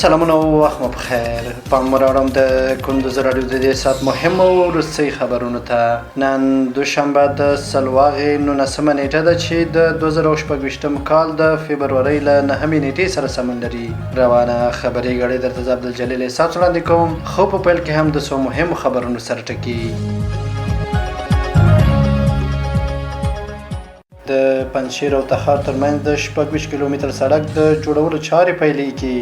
سلامونه او وخت مو بخیر. پام راوړم د کندوز راډیو د دې سات مهم او وروستي خبرونو ته. نن دوشنبه د سلواغې 19مه نیټه ده چې د 2026 کال د فبرورۍ له 9مې نیټې سره سمون لري. روانه خبري غړي درته عبد الجلیل سات وړاندې کوم، خو په پیل کې هم د څو مهم خبرونو سره ټکی. د پنجشیر او تخار ترمنځ د 26 کیلومتر سړک د جوړولو چارې پیلېږي.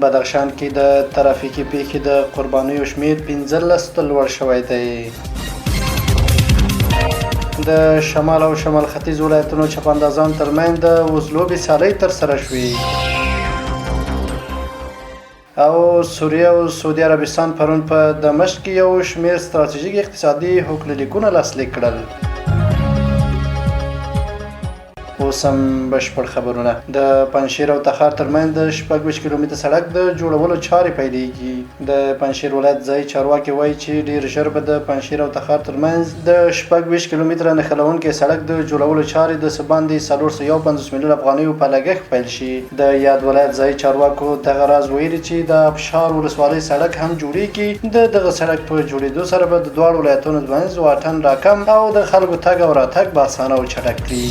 بدخشان کې د ترافیکي پیښې د قربانیو شمیر 15 ته لوړ شوی دی. د شمال او شمال ختیځ ولایتونو چپاندازان ترمنځ د وزلوبې سیالۍ ترسره شوې. او سوریه او سعودي عربستان پرون په دمشق کې یو شمیر ستراتیژیک اقتصادي هوکړلیکونه لاسلیک کړل. اوس هم بشپړ خبرونه. د پنجشیر او تخار ترمنځ د 26 کیلومتر سړک د جوړولو چارې پیلېږي. د پنجشیر ولایت ځایي چارواکي وایي چې ډېر ژر به د پنجشیر او تخار ترمنځ د 26 کیلومتره نښلونکي سړک د جوړولو چارې د څه باندې 451 میلیون افغانیو په لګښت پیل شي. د یاد ولایت ځایي چارواکو دغه راز ویلي چې د ابشار ولسوالۍ سړک هم جوړیږي. دغه سړک په جوړېدو سره به د دواړو ولایتونو ترمنځ واټن راکم او د خلکو تګ او راتګ به اسانه او چټک کړي.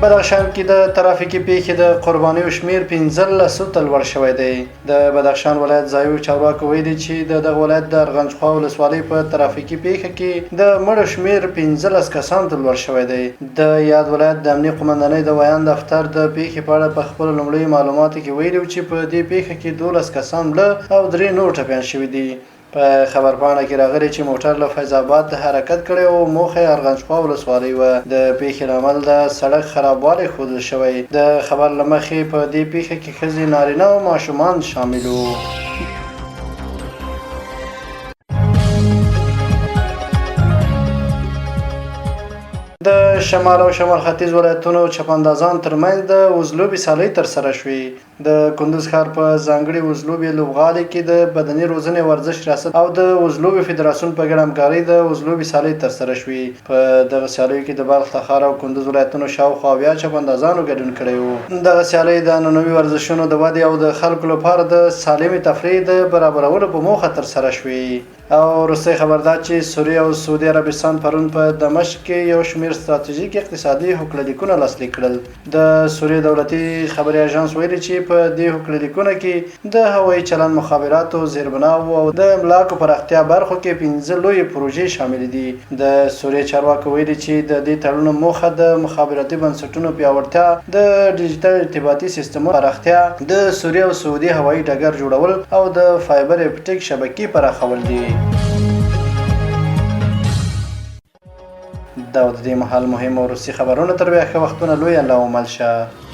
بدخشان کې د ترافیکي پیښې د قربانیو شمیر 15 ته لوړ شوی دی. د بدخشان ولایت ځایي چارواکو ویلي چې دغه ولایت د ارغندخوا ولسوالۍ په ترافیکي پیښه کې د مړو شمیر 15 کسانو ته لوړ شوی دی. د یاد ولایت د امنیه قومندانۍ د ویان دفتر د پیښې په اړه په خپل لومړي معلوماتو کې ویلي چې په دې پیښه کې 12 کسان مړه او 3 نور ټپیان شوي دي. په خبرپاڼه کې راغلی چې موټر له فیض آباد حرکت کړی او موخه ارغندخوا ولسوالۍ وه. د پیښې لامل د سړک خرابوالی ښودل شوی. د خبر له مخې په دې پیښه کې ښځې، نارینه او ماشومان شامل وو. د شمال او شمال ختیځ ولایتونو چپاندازان ترمنځ د وزلوبې سیالۍ ترسره شوې. د کندوز ښار په ځانګړي وزلوبې لوبغالي کې د بدني روزنې ورزش ریاست او د وزلوبې فدراسیون په ګډه همکارۍ د وزلوبې سیالۍ ترسره شوې. په دغه سیالیو کې د بلخ، تخار او کندوز ولایتونو شاوخوا 80 چپاندازانو ګډون کړی وو. دغه سیالۍ د عنعنوي ورزشونو د ودې او د خلکو لپاره د سالمې تفریح د برابرولو په موخه ترسره شوې. او وروستی خبر دا چې سوریه او سعودي عربستان پرون په دمشق کې یو شمیر ستراتیژیک اقتصادي هوکړلیکونه لاسلیک کړل. د سوریه دولتي خبري اژانس ویلي چې په دې هوکړلیکونه کې د هوایي چلند، مخابراتو، زیربناو او د املاکو پراختیا برخو کې 15 لویې پروژې شامل دي. د سوریه چارواکو ویلي چې د دې تړونونو موخه د مخابراتي بنسټونو پیاوړتیا، د ډیجیټل ارتباطي سیستمونو پراختیا، د سوریه او سعودي هوایي ډګر جوړول او د فایبر اپټیک شبکې پراخول دي. دا د دې مهال مهم او وروستي خبرونه. تر بیا ښه وختونه. لوی الله ومل شه.